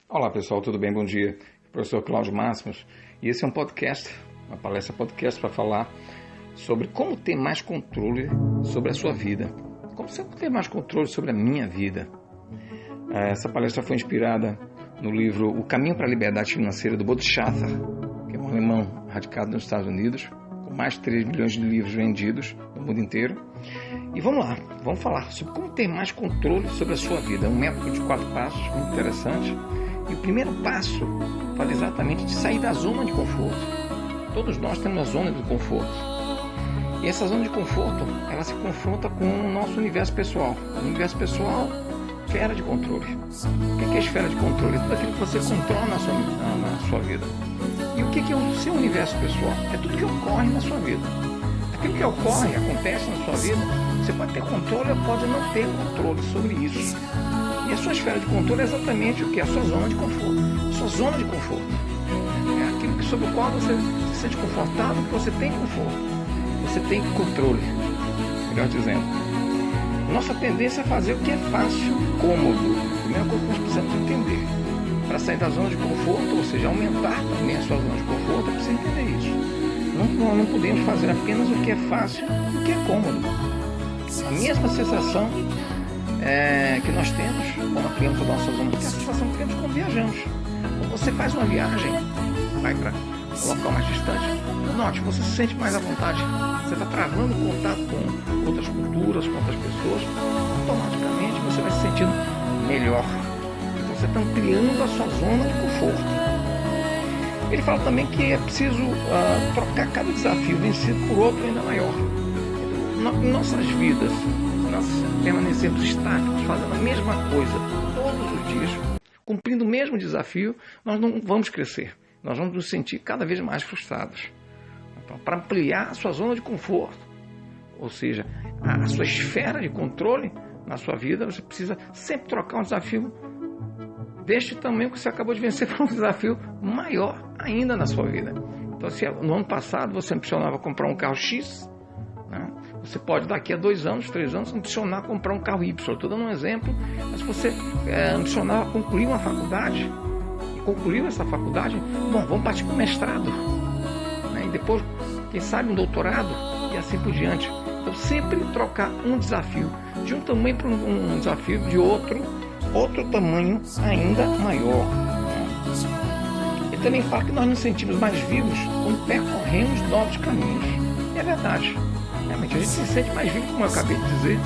Olá pessoal, tudo bem? Bom dia. Professor Cláudio Máximos, e esse é um podcast, uma palestra podcast para falar sobre como ter mais controle sobre a sua vida. Como ter mais controle sobre a minha vida. Essa palestra foi inspirada no livro O Caminho para a Liberdade Financeira do Bodhisattva, que é um alemão radicado nos Estados Unidos, com mais de 3 milhões de livros vendidos no mundo inteiro. E vamos lá, vamos falar sobre como ter mais controle sobre a sua vida. É um método de 4 passos, muito interessante. E o primeiro passo fala exatamente de sair da zona de conforto. Todos nós temos uma zona de conforto. E essa zona de conforto, ela se confronta com o nosso universo pessoal. O universo pessoal, esfera de controle. O que é esfera de controle? É tudo aquilo que você controla na sua vida. E o que é o seu universo pessoal? É tudo que ocorre na sua vida. Aquilo que ocorre, acontece na sua vida, você pode ter controle ou pode não ter controle sobre isso. E a sua esfera de controle é exatamente o que? A sua zona de conforto. Sua zona de conforto. É aquilo sobre o qual você se sente confortável, que você tem conforto. Você tem controle. Melhor dizendo. Nossa tendência é fazer o que é fácil, cômodo. A primeira coisa que nós precisamos entender. Para sair da zona de conforto, ou seja, aumentar também a sua zona de conforto, é preciso entender isso. Não podemos fazer apenas o que é fácil e o que é cômodo. A mesma sensação que nós temos quando criamos a nossa zona, que é a sensação que temos quando viajamos. Quando você faz uma viagem, vai para um local mais distante, note, você se sente mais à vontade. Você está travando contato com outras culturas, com outras pessoas, automaticamente você vai se sentindo melhor. Então você está ampliando a sua zona de conforto. Ele fala também que é preciso trocar cada desafio vencido por outro ainda maior. Em nossas vidas, nós permanecemos estáticos, fazendo a mesma coisa todos os dias, cumprindo o mesmo desafio, nós não vamos crescer. Nós vamos nos sentir cada vez mais frustrados. Então, para ampliar a sua zona de conforto, ou seja, a sua esfera de controle na sua vida, você precisa sempre trocar um desafio deste tamanho que você acabou de vencer para um desafio maior ainda na sua vida. Então, se no ano passado você ambicionava comprar um carro X, né, você pode daqui a 2 anos, 3 anos, ambicionar comprar um carro Y. Estou dando um exemplo, mas se você ambicionava concluir uma faculdade, e concluiu essa faculdade, vamos partir para o mestrado. Né, e depois, quem sabe, um doutorado, e assim por diante. Então, sempre trocar um desafio de um tamanho para um desafio de outro tamanho ainda maior. Ele também fala que nós nos sentimos mais vivos quando percorremos novos caminhos. E é verdade. Realmente, a gente se sente mais vivo, como eu acabei de dizer,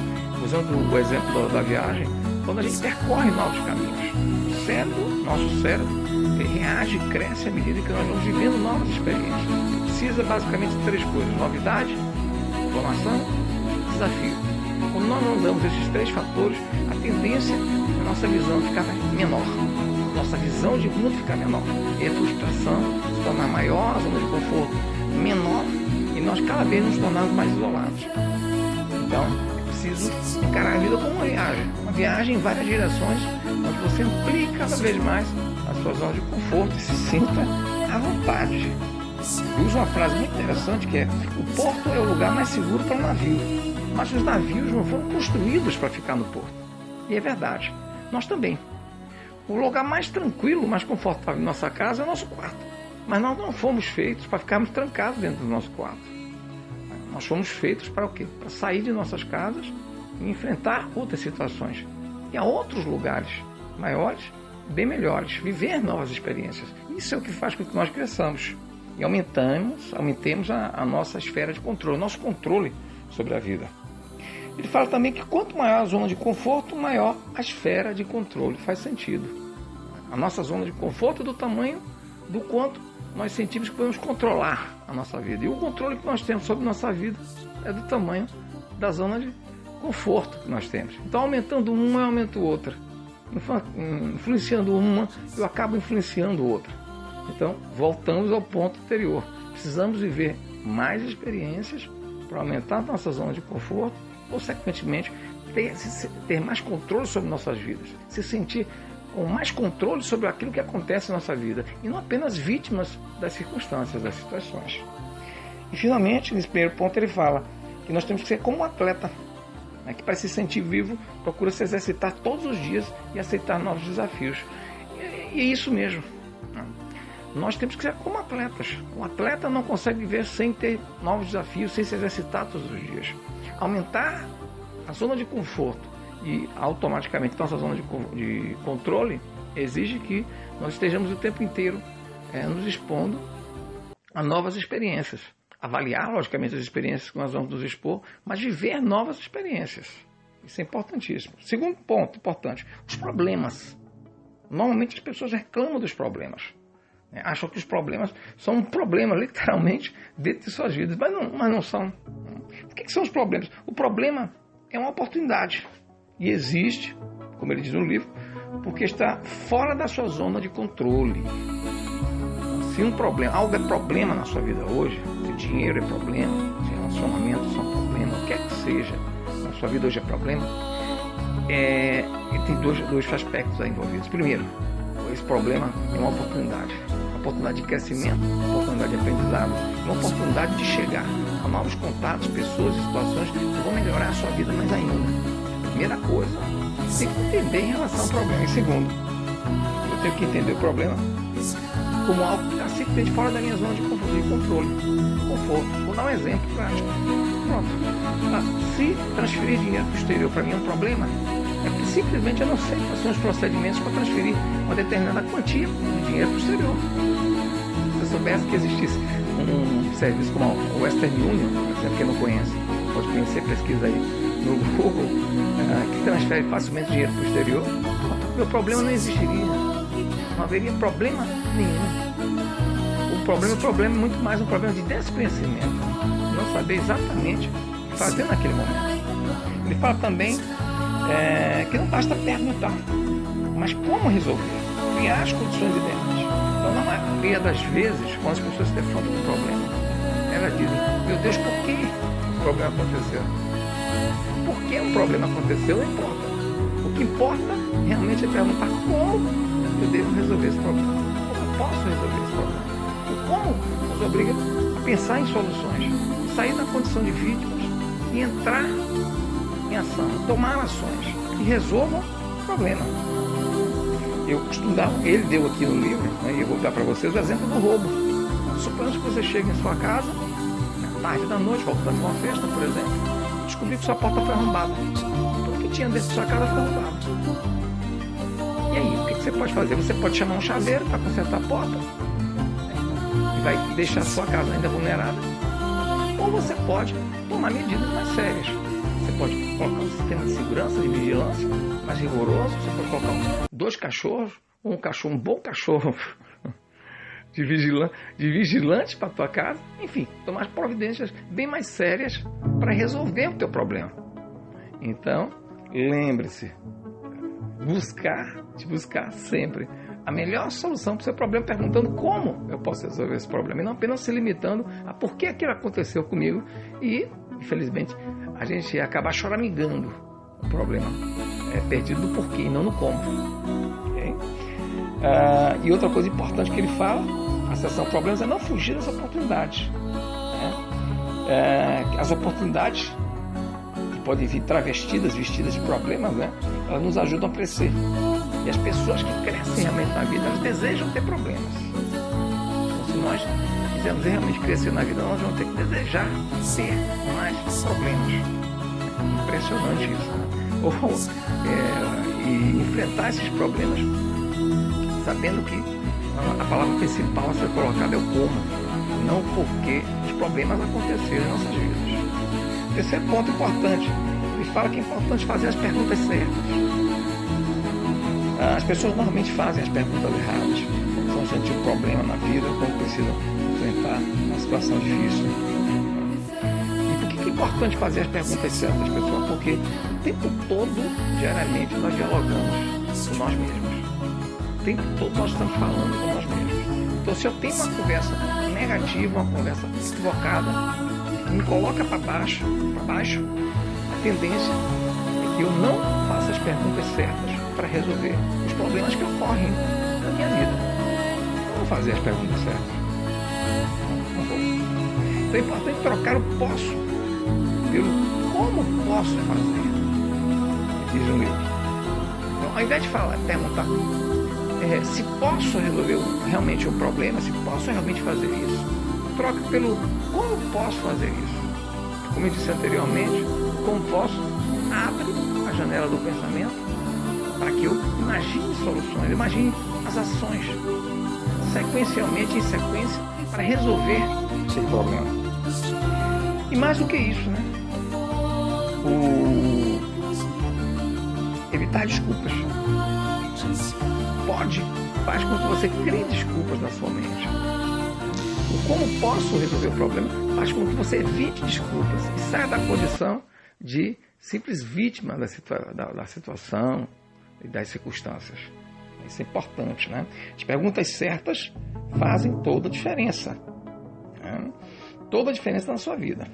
usando o exemplo da viagem, quando a gente percorre novos caminhos. Nosso cérebro, ele reage e cresce à medida que nós vamos vivendo novas experiências. Precisa basicamente de 3 coisas: novidade, informação, desafio. Quando nós não damos esses 3 fatores, a tendência é a nossa visão ficar menor. Nossa visão de mundo ficar menor. E a frustração se tornar maior, a zona de conforto menor, e nós cada vez nos tornamos mais isolados. Então, é preciso encarar a vida como uma viagem em várias direções, onde você amplie cada vez mais a sua zona de conforto e se sinta à vontade. Eu uso uma frase muito interessante que é: o porto é o lugar mais seguro para um navio, mas os navios não foram construídos para ficar no porto. E é verdade, nós também. O lugar mais tranquilo, mais confortável de nossa casa é o nosso quarto. Mas nós não fomos feitos para ficarmos trancados dentro do nosso quarto. Nós fomos feitos para o quê? Para sair de nossas casas e enfrentar outras situações. E há outros lugares maiores, bem melhores, viver novas experiências. Isso é o que faz com que nós cresçamos e aumentemos a nossa esfera de controle, nosso controle sobre a vida. Ele fala também que quanto maior a zona de conforto, maior a esfera de controle. Faz sentido. A nossa zona de conforto é do tamanho do quanto nós sentimos que podemos controlar a nossa vida. E o controle que nós temos sobre a nossa vida é do tamanho da zona de conforto que nós temos. Então, aumentando uma, eu aumento outra. Influenciando uma, eu acabo influenciando outra. Então, voltamos ao ponto anterior. Precisamos viver mais experiências para aumentar a nossa zona de conforto, consequentemente, ter mais controle sobre nossas vidas, se sentir com mais controle sobre aquilo que acontece na nossa vida, e não apenas vítimas das circunstâncias, das situações. E, finalmente, nesse primeiro ponto, ele fala que nós temos que ser como um atleta, né, que para se sentir vivo, procura se exercitar todos os dias e aceitar novos desafios. E é isso mesmo. Nós temos que ser como atletas. O atleta não consegue viver sem ter novos desafios, sem se exercitar todos os dias. Aumentar a zona de conforto e automaticamente nossa zona de controle exige que nós estejamos o tempo inteiro nos expondo a novas experiências. Avaliar, logicamente, as experiências que nós vamos nos expor, mas viver novas experiências. Isso é importantíssimo. Segundo ponto importante, os problemas. Normalmente as pessoas reclamam dos problemas. Acham que os problemas são um problema, literalmente, dentro de suas vidas. Mas não são. O que são os problemas? O problema é uma oportunidade. E existe, como ele diz no livro, porque está fora da sua zona de controle. Se algo é problema na sua vida hoje, se dinheiro é problema, se relacionamentos são problema, o que é que seja, na sua vida hoje é problema, tem dois aspectos aí envolvidos. Primeiro, esse problema é uma oportunidade de crescimento, uma oportunidade de aprendizado, uma oportunidade de chegar a novos contatos, pessoas e situações que vão melhorar a sua vida mais ainda. Primeira coisa, tem que entender em relação ao problema. E segundo, eu tenho que entender o problema como algo que está simplesmente fora da minha zona de controle, conforto. Vou dar um exemplo prático. Pronto. Se transferir dinheiro para o exterior para mim é um problema, é porque simplesmente eu não sei quais são os procedimentos para transferir uma determinada quantia de dinheiro para o exterior. Se eu soubesse que existisse um serviço como o Western Union, por exemplo, quem não conhece, pode conhecer, pesquisa aí no Google, que transfere facilmente dinheiro para o exterior, meu problema não existiria. Não haveria problema nenhum. O problema é muito mais um problema de desconhecimento. Não saber exatamente o que fazer naquele momento. Ele fala também que não basta perguntar, mas como resolver, criar as condições ideais. Então, na maioria das vezes, quando as pessoas se defrontam com um problema, elas dizem: meu Deus, por que o problema aconteceu? Por que um problema aconteceu não importa. O que importa realmente é perguntar como eu devo resolver esse problema. Como eu posso resolver esse problema? O como nos obriga a pensar em soluções, sair da condição de vítimas e entrar em ação, tomar ações que resolvam o problema. Eu costumo dar, ele deu aqui no livro, e eu vou dar para vocês o exemplo do roubo. Suponhamos que você chega em sua casa, na tarde da noite, voltando de uma festa, por exemplo, descobrir que sua porta foi arrombada. Tudo que tinha dentro de sua casa foi roubado. E aí, o que você pode fazer? Você pode chamar um chaveiro para consertar a porta e vai deixar a sua casa ainda vulnerável. Ou você pode tomar medidas mais sérias. Você pode colocar um sistema de segurança, de vigilância mais rigoroso. Você pode colocar 2 cachorros, ou um bom cachorro de vigilante para a tua casa. Enfim, tomar providências bem mais sérias para resolver o teu problema. Então, lembre-se, buscar sempre a melhor solução para o seu problema, perguntando como eu posso resolver esse problema, e não apenas se limitando a por que aquilo aconteceu comigo e, infelizmente, a gente acaba choramingando o problema perdido do porquê e não no como. Okay? E outra coisa importante que ele fala, a seção problemas, é não fugir das oportunidades. As oportunidades que podem vir vestidas de problemas, elas nos ajudam a crescer. E as pessoas que crescem realmente na vida, elas desejam ter problemas. Então, se nós quisermos realmente crescer na vida, nós vamos ter que desejar ter mais problemas. Impressionante isso. E enfrentar esses problemas sabendo que a palavra principal a ser colocada é o como, não o porquê os problemas aconteceram em nossas vidas. Terceiro ponto importante, ele fala que é importante fazer as perguntas certas. As pessoas normalmente fazem as perguntas erradas, quando estão sentindo um problema na vida, quando precisam enfrentar uma situação difícil. E por que é importante fazer as perguntas certas, pessoal? Porque o tempo todo, diariamente, nós dialogamos com nós mesmos. O tempo todo nós estamos falando com nós mesmos. Então, se eu tenho uma conversa negativa, uma conversa equivocada, me coloca para baixo, a tendência é que eu não faça as perguntas certas para resolver os problemas que ocorrem na minha vida. Eu vou fazer as perguntas certas. Não vou. Então é importante trocar o posso pelo como posso fazer. Diz um livro. Então, ao invés de perguntar se posso resolver realmente um problema, se posso realmente fazer isso. Troca pelo como posso fazer isso. Como eu disse anteriormente, como posso, abre a janela do pensamento para que eu imagine soluções, imagine as ações sequencialmente, em sequência, para resolver esse problema. E mais do que isso, né? Evitar desculpas. Faz com que você crie desculpas na sua mente. O como posso resolver o problema faz com que você evite desculpas e saia da condição de simples vítima da situação e das circunstâncias. Isso é importante, né? As perguntas certas fazem toda a diferença. Né? Toda a diferença na sua vida.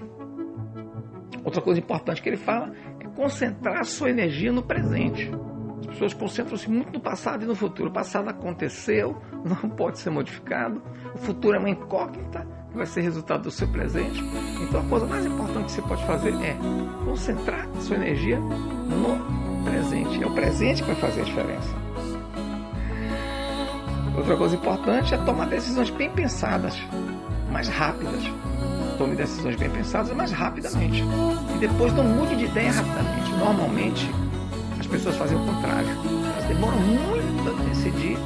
Outra coisa importante que ele fala é concentrar a sua energia no presente. As pessoas concentram-se muito no passado e no futuro. O passado aconteceu, não pode ser modificado. O futuro é uma incógnita que vai ser resultado do seu presente. Então a coisa mais importante que você pode fazer é concentrar a sua energia no presente. É o presente que vai fazer a diferença. Outra coisa importante é tomar decisões bem pensadas, mais rápidas. Tome decisões bem pensadas mais rapidamente. E depois não mude de ideia rapidamente. Normalmente, as pessoas fazem o contrário. Elas demoram muito a decidir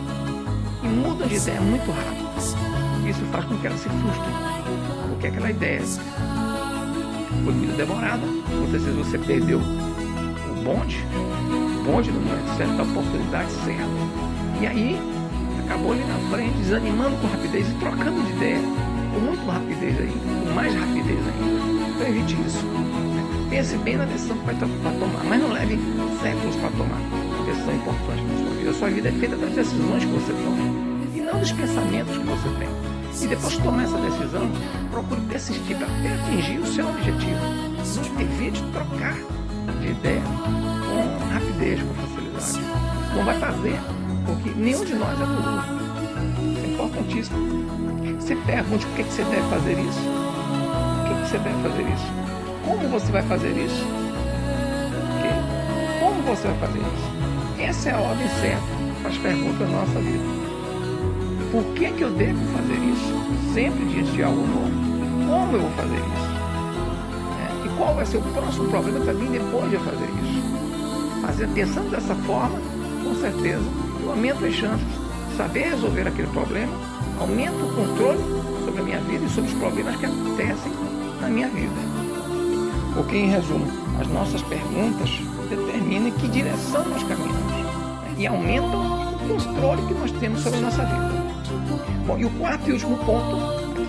e mudam de ideia muito rápido. Isso faz com que elas se frustrem. Porque aquela ideia foi muito demorada. Muitas vezes você perdeu o bonde no momento certo, a oportunidade certa. E aí, acabou ali na frente, desanimando com rapidez e trocando de ideia. Com muito rapidez ainda, com mais rapidez ainda. Então evite isso. Pense bem na decisão que vai tomar, mas não leve séculos para tomar decisão importante na sua vida. A sua vida é feita das decisões que você toma e não dos pensamentos que você tem. E depois de tomar essa decisão, procure persistir até atingir o seu objetivo. Não evite trocar de ideia com rapidez, com facilidade. Não vai fazer, porque nenhum de nós é burro. Isso é importantíssimo. Se pergunte por que você deve fazer isso. Por que você deve fazer isso? Como você vai fazer isso? Como você vai fazer isso? Essa é a ordem certa para as perguntas da nossa vida. Por que eu devo fazer isso? Sempre diante de algo novo. Como eu vou fazer isso? E qual vai ser o próximo problema para mim depois de eu fazer isso? Pensando dessa forma, com certeza, eu aumento as chances de saber resolver aquele problema, aumento o controle sobre a minha vida e sobre os problemas que acontecem na minha vida. Porque, em resumo, as nossas perguntas determinam em que direção nós caminhamos e aumentam o controle que nós temos sobre a nossa vida. Bom, e o quarto e último ponto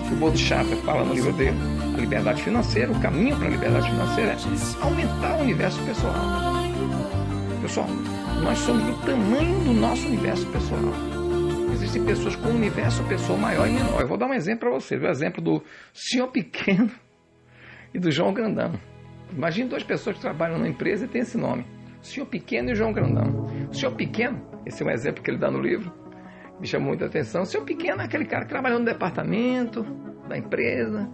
que o Bodhisattva fala no livro dele, a liberdade financeira, o caminho para a liberdade financeira é aumentar o universo pessoal. Pessoal, nós somos do tamanho do nosso universo pessoal. Existem pessoas com um universo pessoal maior e menor. Eu vou dar um exemplo para vocês. O exemplo do Senhor Pequeno e do João Grandão. Imagine duas pessoas que trabalham numa empresa e tem esse nome. O Senhor Pequeno e o João Grandão. O Senhor Pequeno, esse é um exemplo que ele dá no livro, me chamou muita atenção. O Senhor Pequeno é aquele cara que trabalhou no departamento da empresa,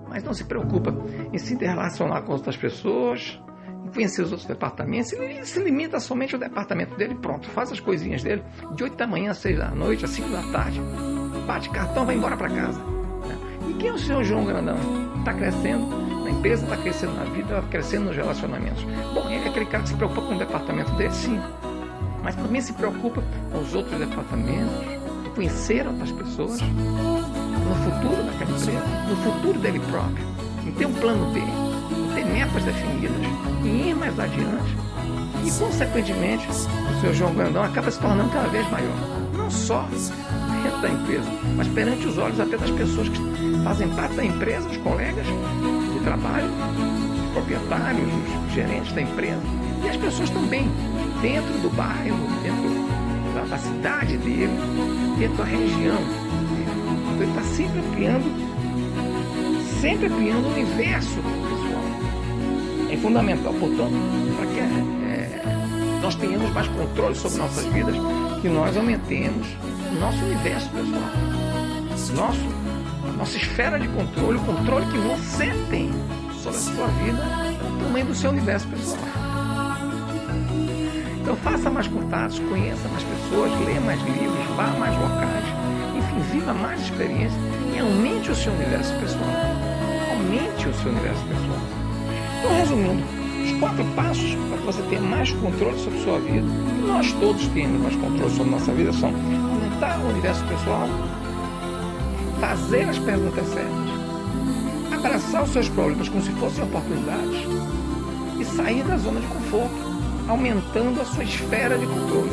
mas não se preocupa em se interrelacionar com outras pessoas, em conhecer os outros departamentos. Ele se limita somente ao departamento dele, pronto, faz as coisinhas dele, de 8 da manhã, às 6 da noite, às 5 da tarde, bate cartão, vai embora para casa. E quem é o senhor João Grandão? Está crescendo na empresa, está crescendo na vida, está crescendo nos relacionamentos. Bom, ele é aquele cara que se preocupa com o departamento dele, sim, mas também se preocupa com os outros departamentos, em conhecer outras pessoas, no futuro daquela empresa, no futuro dele próprio, em ter um plano B, em ter metas definidas, em ir mais adiante. E, consequentemente, o senhor João Grandão acaba se tornando cada vez maior. Não só dentro da empresa, mas perante os olhos até das pessoas que fazem parte da empresa, os colegas de trabalho, os proprietários, os gerentes da empresa, e as pessoas também, dentro do bairro, dentro da cidade dele, dentro da região dele. Então ele está sempre criando um universo pessoal. É fundamental, portanto, para que nós tenhamos mais controle sobre nossas vidas, que nós aumentemos o nosso universo pessoal. A nossa esfera de controle, o controle que você tem sobre a sua vida, também do seu universo pessoal. Então faça mais contatos, conheça mais pessoas. pessoas, leia mais livros, vá a mais locais, enfim, viva mais experiências e aumente o seu universo pessoal. Aumente o seu universo pessoal. Então, resumindo, os 4 passos para que você tenha mais controle sobre a sua vida, e nós todos temos mais controle sobre a nossa vida, são aumentar o universo pessoal, fazer as perguntas certas, abraçar os seus problemas como se fossem oportunidades e sair da zona de conforto, aumentando a sua esfera de controle.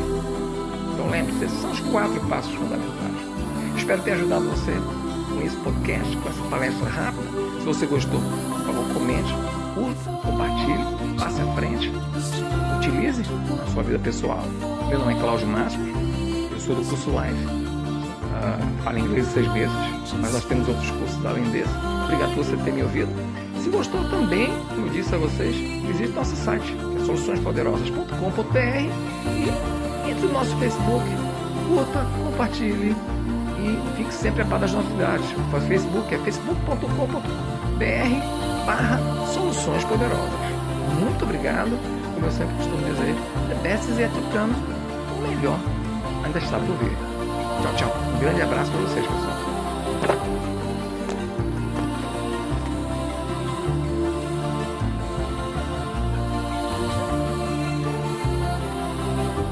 Então lembre-se, esses são os 4 passos fundamentais. Espero ter ajudado você com esse podcast, com essa palestra rápida. Se você gostou, por favor, comente, curta, compartilhe, passe à frente, utilize na sua vida pessoal. Meu nome é Cláudio Máximos, eu sou do curso Live. Falo inglês 6 meses, mas nós temos outros cursos além desse. Obrigado por você ter me ouvido. Se gostou também, como eu disse a vocês, visite nosso site, que é soluçõespoderosas.com.br, e entre no nosso Facebook, curta, compartilhe e fique sempre a par das novidades. O Facebook é facebook.com.br/Soluções Poderosas. Muito obrigado, como eu sempre costumo dizer, the best is yet to come, o melhor ainda está por vir. Tchau, tchau. Um grande abraço para vocês, pessoal.